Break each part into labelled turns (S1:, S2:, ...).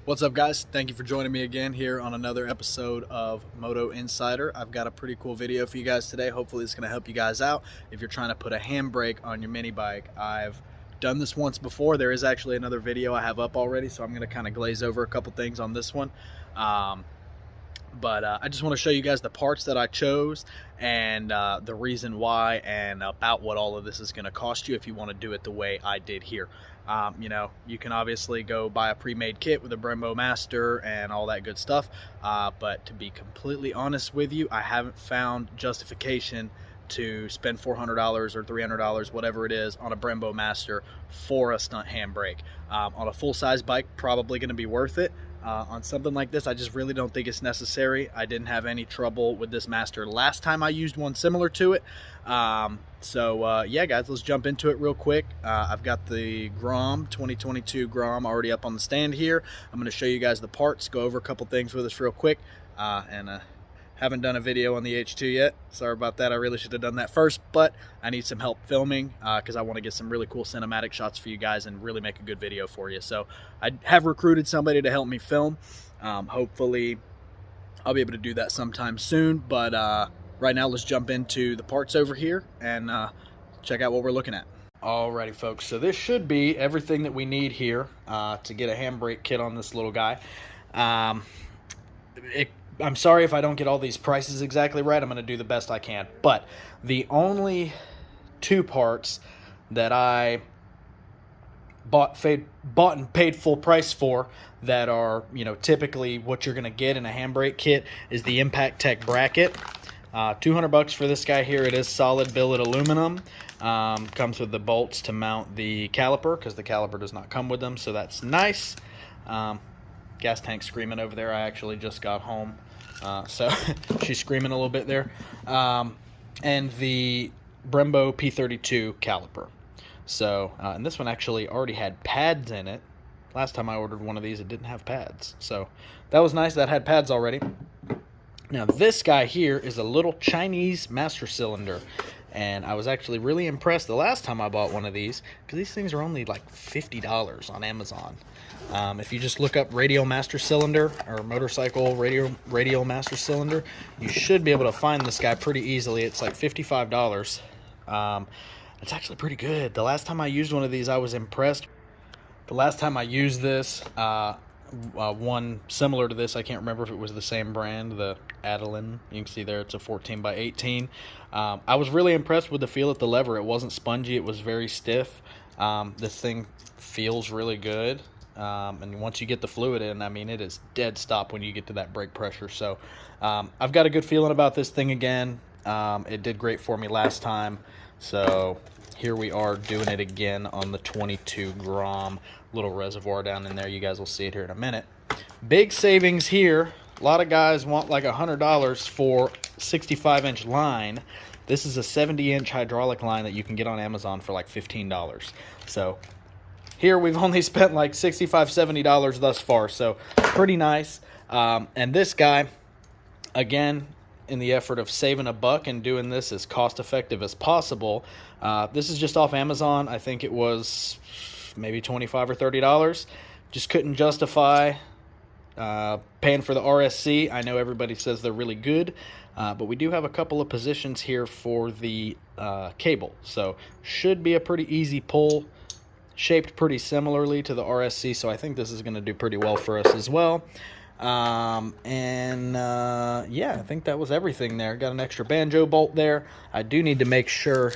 S1: What's up, guys? Thank you for joining me again here on another episode of Moto Insider. I've got a pretty cool video for you guys today. Hopefully it's going to help you guys out if you're trying to put a handbrake on your mini bike. I've done this once before. There is actually another video I have up already, so I'm going to kind of glaze over a couple things on this one. But I just want to show you guys the parts that I chose and the reason why and about what all of this is going to cost you if you want to do it the way I did here. You know, you can obviously go buy a pre-made kit with a Brembo Master and all that good stuff, but to be completely honest with you, I haven't found justification to spend $400 or $300, whatever it is, on a Brembo Master for a stunt handbrake. On a full-size bike, probably going to be worth it. On something like this, I just really don't think it's necessary. I didn't have any trouble with this Master last time I used one similar to it. Yeah, guys, let's jump into it real quick. I've got the Grom, 2022 Grom, already up on the stand here. I'm going to show you guys the parts, go over a couple things with us real quick, haven't done a video on the H2 yet. Sorry about that. I really should have done that first, but I need some help filming because I want to get some really cool cinematic shots for you guys and really make a good video for you. So I have recruited somebody to help me film. Hopefully I'll be able to do that sometime soon, but right now let's jump into the parts over here and check out what we're looking at. Alrighty, folks, so this should be everything that we need here to get a handbrake kit on this little guy. I'm sorry if I don't get all these prices exactly right. I'm going to do the best I can. But the only two parts that I bought and paid full price for that are, you know, typically what you're going to get in a handbrake kit is the Impact Tech bracket. $200 for this guy here. It is solid billet aluminum. Comes with the bolts to mount the caliper because the caliper does not come with them, so that's nice. Gas tank screaming over there. I actually just got home, so she's screaming a little bit there. And the Brembo P32 caliper. So, and this one actually already had pads in it. Last time I ordered one of these, it didn't have pads. So that was nice. That had pads already. Now this guy here is a little Chinese master cylinder. And I was actually really impressed the last time I bought one of these because these things are only like $50 on Amazon. If you just look up radial master cylinder or motorcycle radial master cylinder, you should be able to find this guy pretty easily. It's like $55. It's actually pretty good. The last time I used one of these, I was impressed. The last time I used this, one similar to this, I can't remember if it was the same brand, the Adeline. You can see there it's a 14 by 18. I was really impressed with the feel of the lever. It wasn't spongy, it was very stiff. This thing feels really good. And once you get the fluid in, I mean, it is dead stop when you get to that brake pressure. So I've got a good feeling about this thing again. It did great for me last time. So here we are doing it again on the 22 Grom. Little reservoir down in there. You guys will see it here in a minute. Big savings here. A lot of guys want like $100 for 65-inch line. This is a 70-inch hydraulic line that you can get on Amazon for like $15. So here we've only spent like $65, $70 thus far. So pretty nice. And this guy, again, in the effort of saving a buck and doing this as cost effective as possible, this is just off Amazon. I think it was maybe $25 or $30. Just couldn't justify paying for the RSC. I know everybody says they're really good, but we do have a couple of positions here for the cable, so should be a pretty easy pull, shaped pretty similarly to the RSC, so I think this is going to do pretty well for us as well. Yeah, I think that was everything there. Got an extra banjo bolt there. I do need to make sure.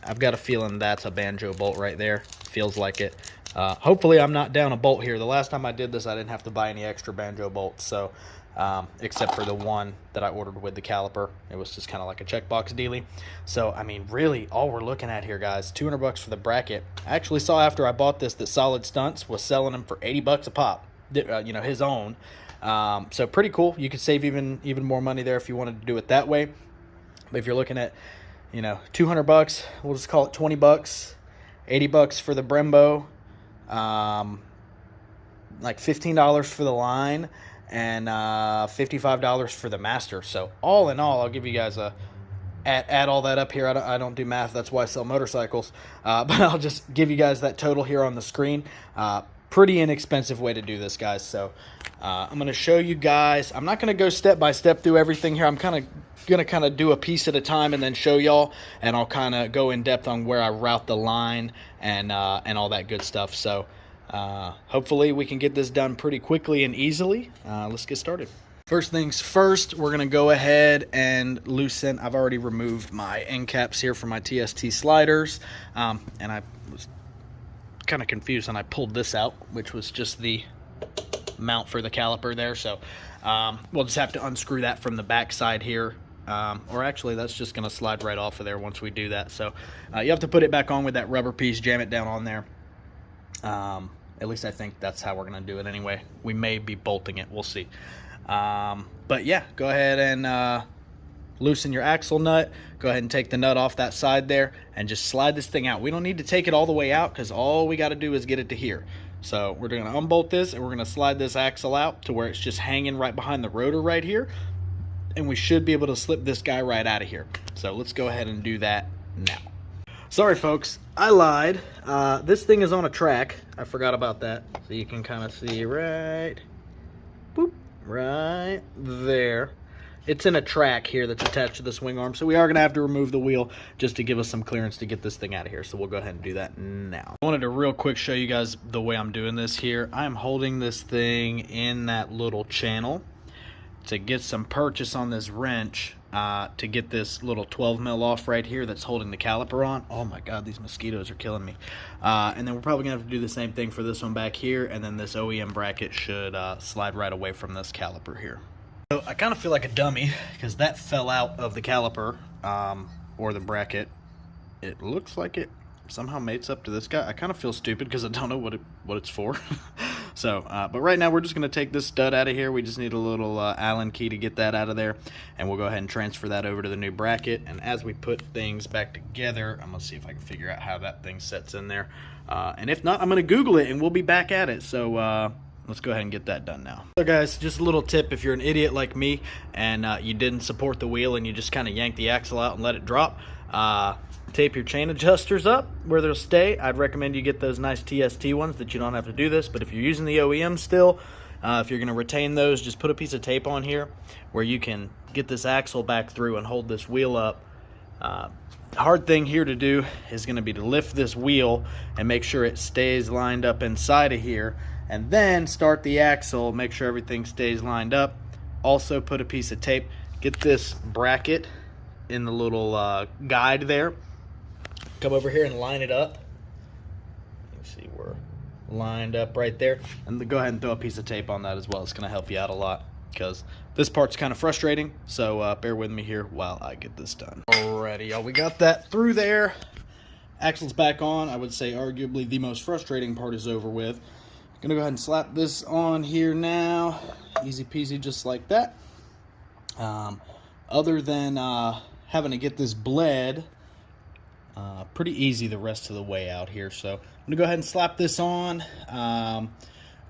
S1: I've got a feeling that's a banjo bolt right there. Feels like it. Hopefully I'm not down a bolt here. The last time I did this, I didn't have to buy any extra banjo bolts, so except for the one that I ordered with the caliper. It was just kind of like a checkbox dealie. So, I mean, really, all we're looking at here, guys, $200 for the bracket. I actually saw after I bought this that Solid Stunts was selling them for $80 a pop, you know, his own. So pretty cool. You could save even more money there if you wanted to do it that way. But if you're looking at, you know, $200, we'll just call it $20, $80 for the Brembo, like $15 for the line, and $55 for the Master. So all in all, I'll give you guys a add all that up here. I don't do math, that's why I sell motorcycles, but I'll just give you guys that total here on the screen. pretty inexpensive way to do this, guys. So I'm going to show you guys. I'm not going to go step by step through everything here. I'm going to do a piece at a time and then show y'all, and I'll kind of go in depth on where I route the line and all that good stuff. So hopefully we can get this done pretty quickly and easily. Let's get started. First things first, we're going to go ahead and loosen. I've already removed my end caps here for my TST sliders, and I was kind of confused and I pulled this out, which was just the mount for the caliper there. So we'll just have to unscrew that from the back side here, or actually that's just going to slide right off of there once we do that. So you have to put it back on with that rubber piece, jam it down on there. At least I think that's how we're going to do it anyway. We may be bolting it, we'll see. But yeah, go ahead and loosen your axle nut. Go ahead and take the nut off that side there and just slide this thing out. We don't need to take it all the way out because all we got to do is get it to here. So we're going to unbolt this and we're going to slide this axle out to where it's just hanging right behind the rotor right here, and we should be able to slip this guy right out of here. So let's go ahead and do that now. Sorry folks, I lied. This thing is on a track. I forgot about that. So you can kind of see right there. It's in a track here that's attached to the swing arm, so we are going to have to remove the wheel just to give us some clearance to get this thing out of here. So we'll go ahead and do that now. I wanted to real quick show you guys the way I'm doing this here. I'm holding this thing in that little channel to get some purchase on this wrench, to get this little 12 mil off right here that's holding the caliper on. Oh my god, these mosquitoes are killing me. And then we're probably gonna have to do the same thing for this one back here, and then this OEM bracket should slide right away from this caliper here. So I kind of feel like a dummy because that fell out of the caliper, or the bracket. It looks like it somehow mates up to this guy. I kind of feel stupid because I don't know what it's for. So, but right now we're just going to take this stud out of here. We just need a little Allen key to get that out of there, and we'll go ahead and transfer that over to the new bracket. And as we put things back together, I'm going to see if I can figure out how that thing sets in there. And if not, I'm going to Google it and we'll be back at it. So let's go ahead and get that done now. So guys, just a little tip: if you're an idiot like me and you didn't support the wheel and you just kind of yank the axle out and let it drop, tape your chain adjusters up where they'll stay. I'd recommend you get those nice TST ones that you don't have to do this, but if you're using the OEM still, if you're going to retain those, just put a piece of tape on here where you can get this axle back through and hold this wheel up. Hard thing here to do is going to be to lift this wheel and make sure it stays lined up inside of here, and then start the axle, make sure everything stays lined up. Also put a piece of tape, get this bracket in the little guide there, come over here and line it up. You see we're lined up right there, and go ahead and throw a piece of tape on that as well. It's going to help you out a lot because this part's kind of frustrating, so bear with me here while I get this done. Alrighty, y'all, we got that through there. Axle's back on. I would say arguably the most frustrating part is over with. Gonna go ahead and slap this on here now. Easy peasy, just like that. Other than having to get this bled, pretty easy the rest of the way out here. So I'm gonna go ahead and slap this on.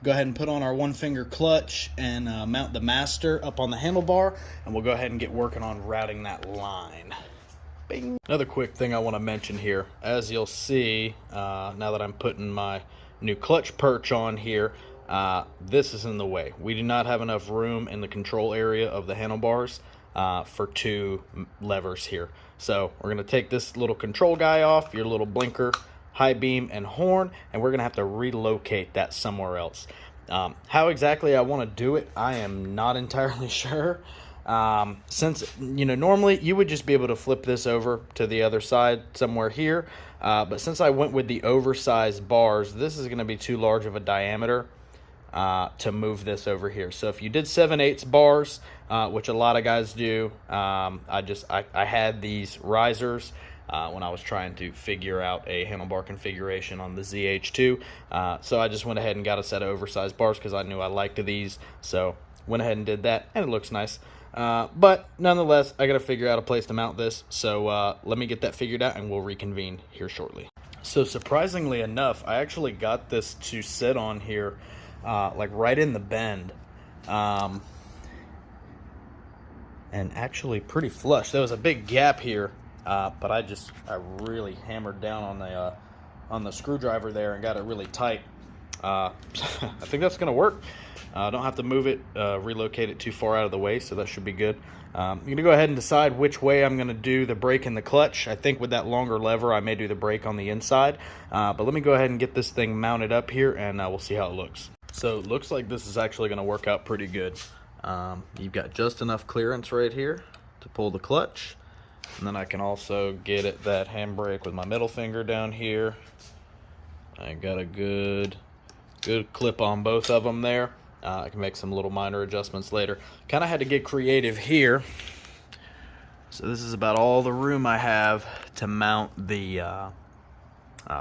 S1: Go ahead and put on our one finger clutch and mount the master up on the handlebar, and we'll go ahead and get working on routing that line. Bing. Another quick thing I want to mention here, as you'll see, now that I'm putting my new clutch perch on here, this is in the way. We do not have enough room in the control area of the handlebars for two levers here. So we're going to take this little control guy off, your little blinker, high beam, and horn, and we're going to have to relocate that somewhere else. How exactly I want to do it, I am not entirely sure. Since, you know, normally you would just be able to flip this over to the other side somewhere here, but since I went with the oversized bars, this is going to be too large of a diameter to move this over here. So if you did 7/8 bars, which a lot of guys do, I had these risers when I was trying to figure out a handlebar configuration on the ZH2, so I just went ahead and got a set of oversized bars because I knew I liked these. So went ahead and did that, and it looks nice. But nonetheless, I got to figure out a place to mount this. So let me get that figured out, and we'll reconvene here shortly. So surprisingly enough, I actually got this to sit on here, like right in the bend, and actually pretty flush. There was a big gap here, but I really hammered down on the screwdriver there and got it really tight. I think that's going to work. I don't have to move it, relocate it too far out of the way, so that should be good. I'm going to go ahead and decide which way I'm going to do the brake and the clutch. I think with that longer lever, I may do the brake on the inside. But let me go ahead and get this thing mounted up here, and we'll see how it looks. So it looks like this is actually going to work out pretty good. You've got just enough clearance right here to pull the clutch. And then I can also get at that handbrake with my middle finger down here. I got a good clip on both of them there. I can make some little minor adjustments later. Kind of had to get creative here. So this is about all the room I have to mount the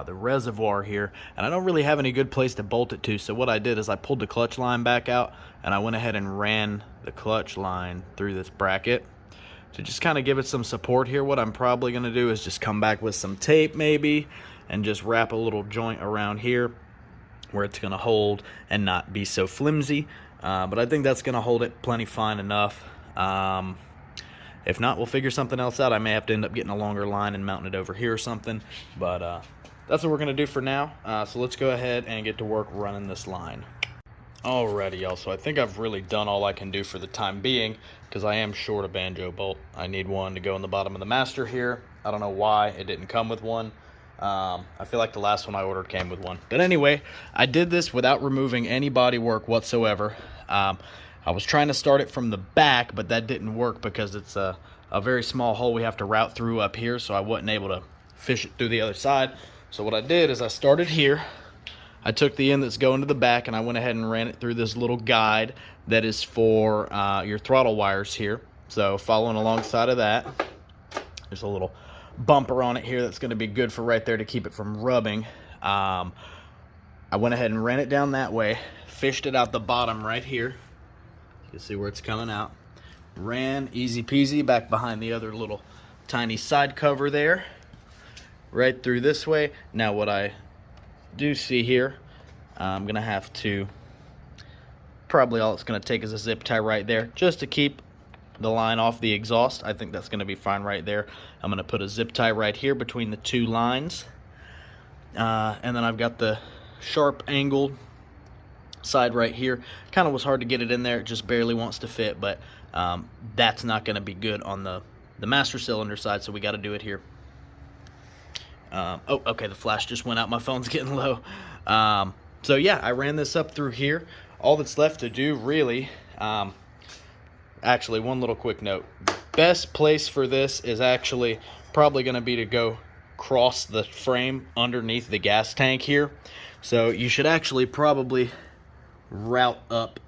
S1: reservoir here, and I don't really have any good place to bolt it to. So what I did is I pulled the clutch line back out, and I went ahead and ran the clutch line through this bracket to just kind of give it some support here. What I'm probably going to do is just come back with some tape maybe and just wrap a little joint around here where it's going to hold and not be so flimsy. But I think that's going to hold it plenty fine enough. If not, we'll figure something else out. I may have to end up getting a longer line and mounting it over here or something. But that's what we're going to do for now. So let's go ahead and get to work running this line. Alrighty, y'all. So I think I've really done all I can do for the time being, because I am short a banjo bolt. I need one to go in the bottom of the master here. I don't know why it didn't come with one. I feel like the last one I ordered came with one. But anyway, I did this without removing any body work whatsoever. I was trying to start it from the back, but that didn't work because it's a very small hole we have to route through up here, so I wasn't able to fish it through the other side. So what I did is I started here. I took the end that's going to the back, and I went ahead and ran it through this little guide that is for your throttle wires here. So following alongside of that, there's a little bumper on it here that's going to be good for right there to keep it from rubbing. I went ahead and ran it down that way, fished it out the bottom right here. You can see where it's coming out. Ran easy peasy back behind the other little tiny side cover there, right through this way. Now what I do see here, I'm gonna have to, probably all it's gonna take is a zip tie right there just to keep the line off the exhaust. I think that's gonna be fine right there. I'm gonna put a zip tie right here between the two lines, and then I've got the sharp angled side right here. Kind of was hard to get it in there, it just barely wants to fit, but that's not gonna be good on the master cylinder side, so we got to do it here. Oh, okay, the flash just went out. My phone's getting low. So yeah, I ran this up through here. All that's left to do, really, actually, one little quick note. Best place for this is actually probably going to be to go cross the frame underneath the gas tank here. So you should actually probably route up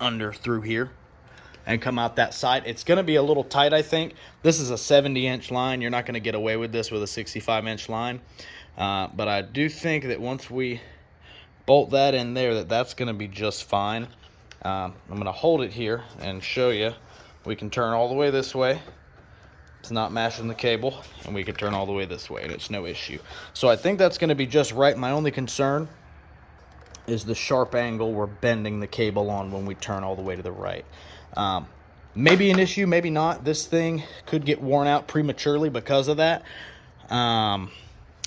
S1: under through here and come out that side. It's going to be a little tight, I think. This is a 70-inch line. You're not going to get away with this with a 65-inch line. But I do think that once we bolt that in there, that's going to be just fine. I'm going to hold it here and show you. We can turn all the way this way. It's not mashing the cable. And we can turn all the way this way, and it's no issue. So I think that's going to be just right. My only concern is the sharp angle we're bending the cable on when we turn all the way to the right. Maybe an issue, maybe not. This thing could get worn out prematurely because of that. But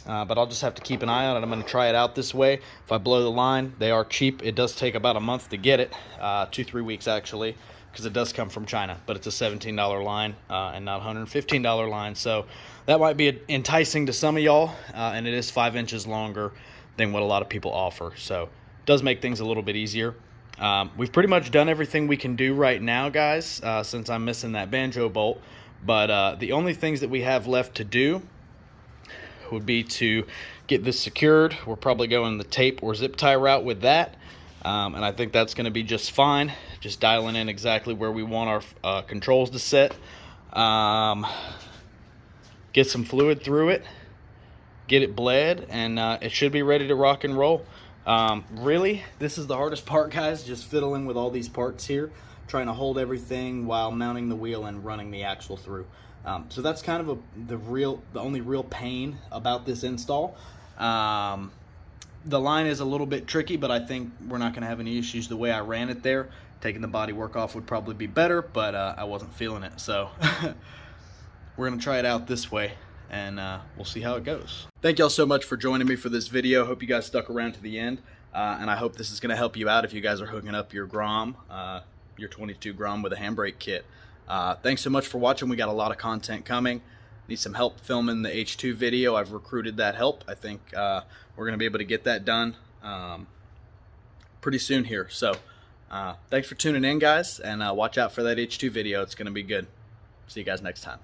S1: I'll just have to keep an eye on it. I'm going to try it out this way. If I blow the line, they are cheap. It does take about a month to get it, 2-3 weeks actually, because it does come from China. But it's a $17 line and not $115 line. So that might be enticing to some of y'all, and it is 5 inches longer than what a lot of people offer. So it does make things a little bit easier. We've pretty much done everything we can do right now, guys, since I'm missing that banjo bolt. But the only things that we have left to do would be to get this secured. We're probably going the tape or zip tie route with that. And I think that's going to be just fine. Just dialing in exactly where we want our controls to sit. Get some fluid through it. Get it bled, and it should be ready to rock and roll. Really, this is the hardest part, guys, just fiddling with all these parts here, trying to hold everything while mounting the wheel and running the axle through. So that's kind of the only real pain about this install. The line is a little bit tricky, but I think we're not going to have any issues the way I ran it there. Taking the body work off would probably be better, but I wasn't feeling it. So we're going to try it out this way, and we'll see how it goes. Thank y'all so much for joining me for this video. Hope you guys stuck around to the end. and I hope this is going to help you out if you guys are hooking up your Grom, your 22 Grom with a handbrake kit. Thanks so much for watching. We got a lot of content coming. Need some help filming the H2 video. I've recruited that help. I think we're going to be able to get that done pretty soon here. So thanks for tuning in, guys, and watch out for that H2 video. It's going to be good. See you guys next time.